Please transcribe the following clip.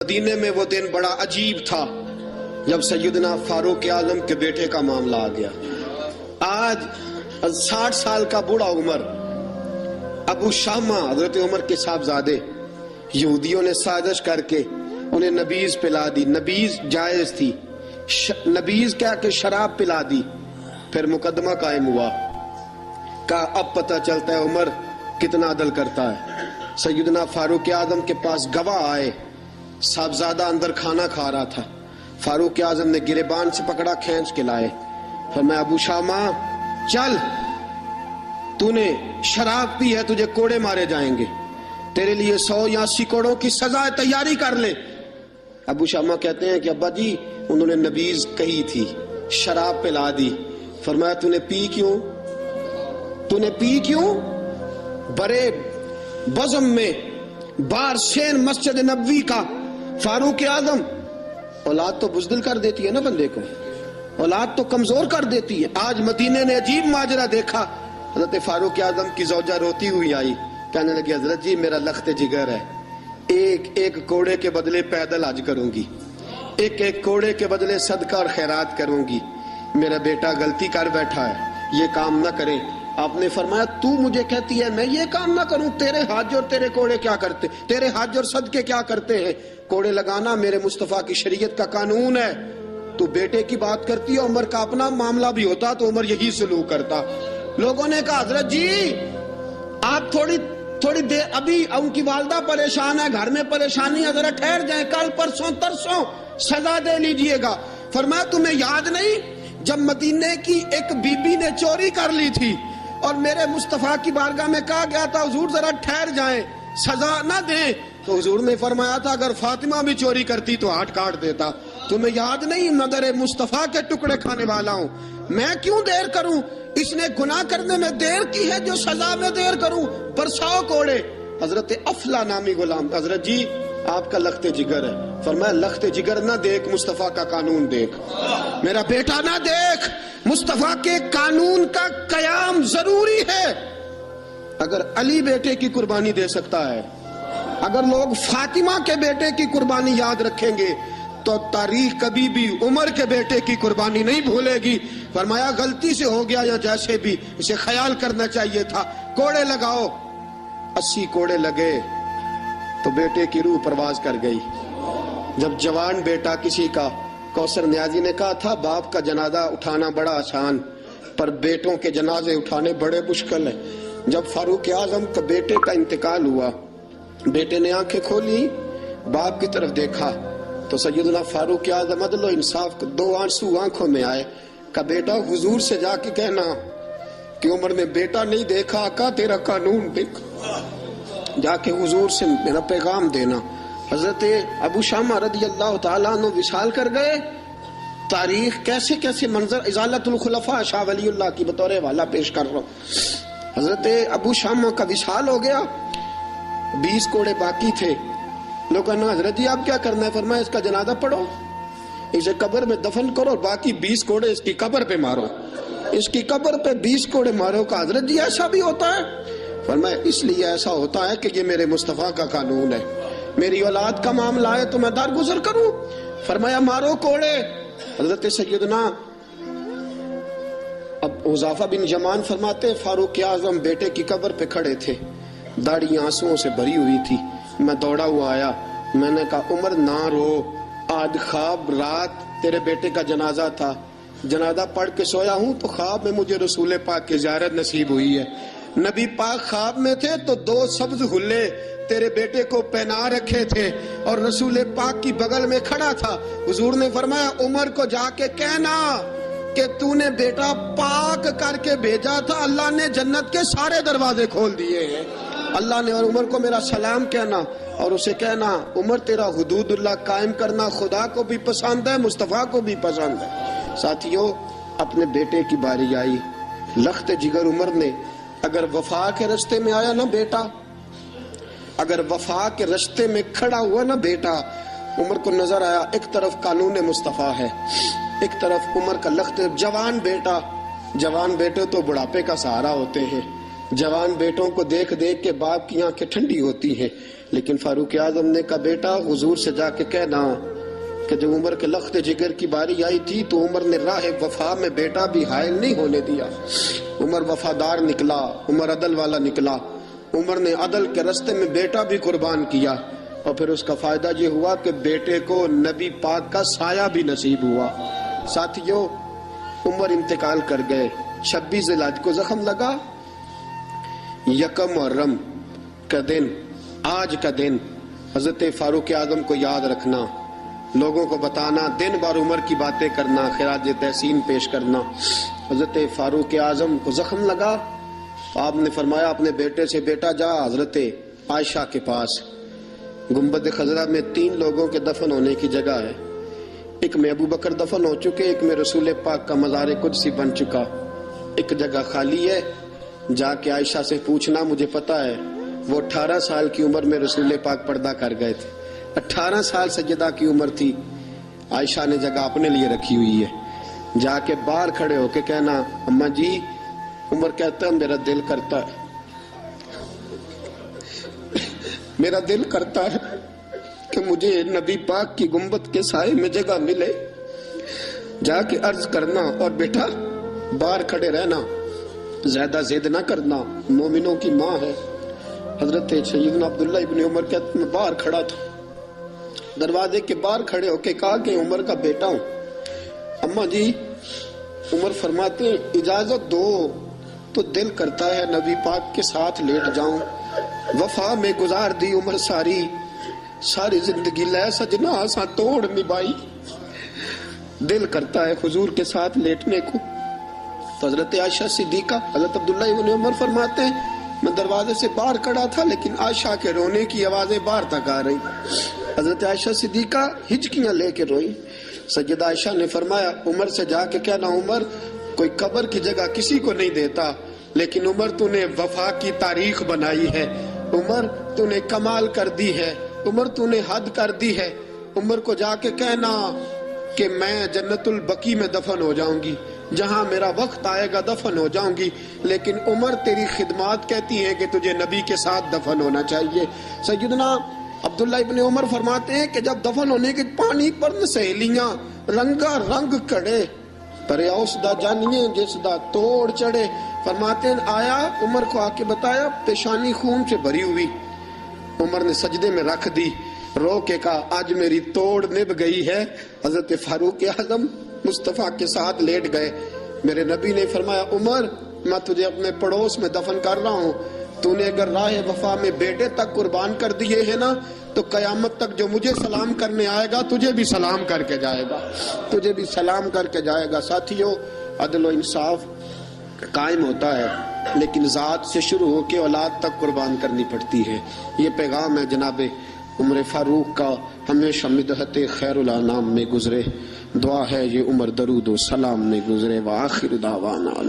مدینے میں وہ دن بڑا عجیب تھا جب سیدنا فاروق اعظم کے بیٹے کا معاملہ آ گیا۔ آج 60 سال کا بوڑھا عمر ابو شامہ حضرت عمر کے صاحبزادے یہودیوں نے سازش کر کے انہیں نبیذ پلا دی۔ نبیذ جائز تھی، نبیذ کیا کہ شراب پلا دی۔ پھر مقدمہ قائم ہوا، کہا اب پتہ چلتا ہے عمر کتنا عدل کرتا ہے۔ سیدنا فاروق اعظم کے پاس گواہ آئے، صاحبزادہ اندر کھانا کھا رہا تھا، فاروق اعظم نے گریبان سے پکڑا، کھینچ کے لائے، فرمایا ابو شامہ چل، تو نے شراب پی ہے، تجھے کوڑے مارے جائیں گے، تیرے لیے 100 یا 80 کوڑوں کی سزا تیاری کر لے۔ ابو شامہ کہتے ہیں کہ ابا جی انہوں نے نبیذ کہی تھی، شراب پلا دی۔ فرمایا تو نے پی کیوں؟ تو نے پی کیوں؟ بڑے بزم میں بارشین مسجد نبوی کا فاروق اعظم، اولاد تو بزدل کر دیتی ہے نا بندے کو، اولاد تو کمزور کر دیتی ہے۔ آج مدینے نے عجیب ماجرا دیکھا، حضرت فاروق اعظم کی زوجہ روتی ہوئی آئی، کہنے لگی حضرت جی میرا لخت جگر ہے، ایک کوڑے کے بدلے پیدل حج کروں گی، ایک کوڑے کے بدلے صدقہ اور خیرات کروں گی، میرا بیٹا غلطی کر بیٹھا ہے، یہ کام نہ کریں۔ آپ نے فرمایا تو مجھے کہتی ہے میں یہ کام نہ کروں؟ تیرے حج اور تیرے کوڑے کیا کرتے، تیرے حج اور صدقے کیا کرتے ہیں؟ کوڑے لگانا میرے مصطفیٰ کی شریعت کا قانون ہے۔ تو بیٹے کی بات کرتی ہے، عمر کا اپنا معاملہ بھی ہوتا تو عمر یہی سلوک کرتا۔ لوگوں نے کہا حضرت جی آپ تھوڑی دیر، ابھی ان کی والدہ پریشان ہے، گھر میں پریشانی ہے، ذرا ٹھہر جائیں، کل پرسوں ترسوں سزا دے لیجئے گا۔ فرمایا تمہیں یاد نہیں جب مدینے کی ایک بی بی نے چوری کر لی تھی اور میرے مصطفیٰ کی بارگاہ میں کہا گیا تھا حضور ذرا ٹھہر جائیں، سزا نہ دیں، تو حضور نے فرمایا تھا اگر فاطمہ بھی چوری کرتی تو ہاتھ کاٹ دیتا۔ تمہیں یاد نہیں مگر مصطفیٰ کے ٹکڑے کھانے والا ہوں، میں کیوں دیر کروں؟ اس نے گناہ کرنے میں دیر کی ہے جو سزا میں دیر کروں؟ برساؤ کوڑے۔ حضرت افلا نامی غلام، حضرت جی آپ کا لخت جگر ہے۔ فرمایا لخت جگر نہ دیکھ، مصطفیٰ کا قانون دیکھ، میرا بیٹا نہ دیکھ، مصطفیٰ کے قانون کا قیام ضروری ہے۔ اگر علی بیٹے کی قربانی دے سکتا ہے، اگر لوگ فاطمہ کے بیٹے کی قربانی یاد رکھیں گے تو تاریخ کبھی بھی عمر کے بیٹے کی قربانی نہیں بھولے گی۔ فرمایا غلطی سے ہو گیا یا جیسے بھی، اسے خیال کرنا چاہیے تھا۔ کوڑے لگاؤ، 80 کوڑے لگے تو بیٹے کی روح پرواز کر گئی۔ جب جوان بیٹا کسی کا، کوثر نیازی نے کہا تھا باپ کا جنازہ اٹھانا بڑا آسان پر بیٹوں کے جنازے اٹھانے بڑے مشکل ہیں۔ جب فاروق اعظم کا بیٹے کا انتقال ہوا، بیٹے نے آنکھیں کھولی، باپ کی طرف دیکھا تو سیدنا فاروق اعظم عدل و انصاف، 2 آنسو آنکھوں میں آئے، کہا بیٹا حضور سے جا کے کہنا کہ عمر نے بیٹا نہیں دیکھا، آقا تیرا قانون دیکھ، جا کے حضور سے میرا پیغام دینا۔ حضرت ابو شامہ رضی اللہ تعالیٰ عنہ وصال کر گئے۔ تاریخ کیسے کیسے منظر ازالت الخلفاء شاہ ولی اللہ کی بطور حوالہ پیش کر رہا ہوں۔ حضرت ابو شامہ کا وصال ہو گیا، 20 کوڑے باقی تھے۔ لوگ کہنا حضرت جی آپ کیا کرنا ہے؟ فرمایا اس کا جنازہ پڑھو، اسے قبر میں دفن کرو، باقی 20 کوڑے اس کی قبر پہ مارو، اس کی قبر پہ 20 کوڑے مارو۔ کہا حضرت جی ایسا بھی ہوتا ہے؟ فرمایا اس لیے ایسا ہوتا ہے کہ یہ میرے مصطفیٰ کا قانون ہے، میری اولاد کا معاملہ ہے تو میں درگزر کروں۔ فرمایا مارو کوڑے۔ حضرت سیدنا اب حذیفہ بن یمان فرماتے فاروق اعظم بیٹے کی قبر پہ کھڑے تھے، داڑھی آنسوؤں سے بھری ہوئی تھی، میں دوڑا ہوا آیا، میں نے کہا عمر نہ رو، آج خواب رات تیرے بیٹے کا جنازہ تھا، جنازہ پڑھ کے سویا ہوں تو خواب میں مجھے رسول پاک کی زیارت نصیب ہوئی ہے۔ نبی پاک خواب میں تھے تو 2 سبز حلے تیرے بیٹے کو پہنا رکھے تھے اور رسول پاک کی بغل میں کھڑا تھا۔ حضور نے فرمایا عمر کو جا کے کہنا کہ تو نے بیٹا پاک کر کے بھیجا تھا، اللہ نے جنت کے سارے دروازے کھول دیے ہیں۔ اللہ نے اور عمر کو میرا سلام کہنا اور اسے کہنا عمر تیرا حدود اللہ قائم کرنا خدا کو بھی پسند ہے، مصطفیٰ کو بھی پسند ہے۔ ساتھیوں اپنے بیٹے کی باری آئی، لخت جگر عمر نے اگر وفا کے رستے میں آیا نا بیٹا، اگر وفا کے رستے میں کھڑا ہوا نا بیٹا، عمر کو نظر آیا ایک طرف قانون مصطفیٰ ہے، ایک طرف عمر کا لخت۔ جوان بیٹا، جوان بیٹے تو بڑھاپے کا سہارا ہوتے ہیں، جوان بیٹوں کو دیکھ دیکھ کے باپ کی آنکھیں ٹھنڈی ہوتی ہیں، لیکن فاروق اعظم نے کہا بیٹا حضور سے جا کے کہنا کہ جب عمر کے لخت جگر کی باری آئی تھی تو عمر نے راہ وفا میں بیٹا بھی حائل نہیں ہونے دیا. عمر وفادار نکلا، عمر عدل والا نکلا، عمر نے عدل کے رستے میں بیٹا بھی قربان کیا، اور پھر اس کا فائدہ یہ ہوا کہ بیٹے کو نبی پاک کا سایہ بھی نصیب ہوا. ساتھیو، عمر انتقال کر گئے. 26 ذی الحجہ کو زخم لگا. یکم محرم کا دن، آج کا دن، حضرت فاروق اعظم کو یاد رکھنا، لوگوں کو بتانا، دن بھر عمر کی باتیں کرنا، خراج تحسین پیش کرنا. حضرت فاروق اعظم کو زخم لگا تو آپ نے فرمایا اپنے بیٹے سے، بیٹا جا حضرت عائشہ کے پاس. گنبد خضرا میں 3 لوگوں کے دفن ہونے کی جگہ ہے. ایک میں ابو بکر دفن ہو چکے، ایک میں رسول پاک کا مزار قدسی بن چکا. ایک جگہ خالی ہے، جا کے عائشہ سے پوچھنا، مجھے پتا ہے وہ 18 سال کی عمر میں رسول پاک پردہ کر گئے تھے. 18 سال سیدہ کی عمر تھی. عائشہ نے جگہ اپنے لیے رکھی ہوئی ہے. جا کے باہر کھڑے ہو کے کہنا، اماں جی، عمر کہتا ہے میرا دل کرتا ہے، میرا دل کرتا ہے کہ مجھے نبی پاک کی گنبد کے سائے میں جگہ ملے. جا کے عرض کرنا، اور بیٹا باہر کھڑے رہنا، زیادہ ضد نہ کرنا، مومنوں کی ماں ہے. حضرت سیدنا عبداللہ ابن عمر کہتے میں باہر کھڑا تھا، دروازے کے باہر کھڑے ہو کے کہا کہ عمر کا بیٹا ہوں. اماں جی، عمر فرماتے ہیں اجازت دو تو دل کرتا ہے نبی پاک کے ساتھ لیٹ جاؤں. وفا میں گزار دی عمر ساری، ساری زندگی لے سجنا آساں توڑ نبھائی. دل کرتا ہے حضور کے ساتھ لیٹنے کو. تو حضرت عائشہ صدیقہ، حضرت عبداللہ ابن عمر فرماتے ہیں میں دروازے سے باہر کھڑا تھا لیکن عائشہ کے رونے کی آوازیں باہر تک آ رہی. حضرت عائشہ صدیقہ ہچکیاں لے کے روئی. سیدہ عائشہ نے فرمایا عمر سے جا کے کہنا، عمر کوئی قبر کی جگہ کسی کو نہیں دیتا، لیکن عمر تو نے وفا کی تاریخ بنائی ہے، عمر تو نے کمال کر دی ہے، عمر تو نے حد کر دی ہے. عمر کو جا کے کہنا کہ میں جنت البقیع میں دفن ہو جاؤں گی، جہاں میرا وقت آئے گا دفن ہو جاؤں گی، لیکن عمر تیری خدمات کہتی ہیں کہ تجھے نبی کے ساتھ دفن ہونا چاہیے. سیدنا عبداللہ ابن عمر فرماتے ہیں کہ جب دفن ہونے کے پانی پر سہیلیاں رنگا رنگ کڑے پر اوس دا جانیے جس دا توڑ چڑھے. فرماتے ہیں آیا، عمر کو آ کے بتایا، پیشانی خون سے بھری ہوئی. عمر نے سجدے میں رکھ دی، رو کے کہا آج میری توڑ نبھ گئی ہے. حضرت فاروق اعظم مصطفیٰ کے ساتھ لیٹ گئے. میرے نبی نے فرمایا عمر میں تجھے اپنے پڑوس میں دفن کر رہا ہوں، تو نے اگر راہ وفا میں بیٹے تک قربان کر دیے ہیں نا تو قیامت تک جو مجھے سلام کرنے آئے گا تجھے بھی سلام کر کے جائے گا، تجھے بھی سلام کر کے جائے گا. ساتھیو، عدل و انصاف قائم ہوتا ہے لیکن ذات سے شروع ہو کے اولاد تک قربان کرنی پڑتی ہے. یہ پیغام ہے جناب عمر فاروق کا، ہمیشہ مدحت خیر الانام میں گزرے. دعا ہے یہ عمر درود و سلام میں گزرے. وآخر دعوانا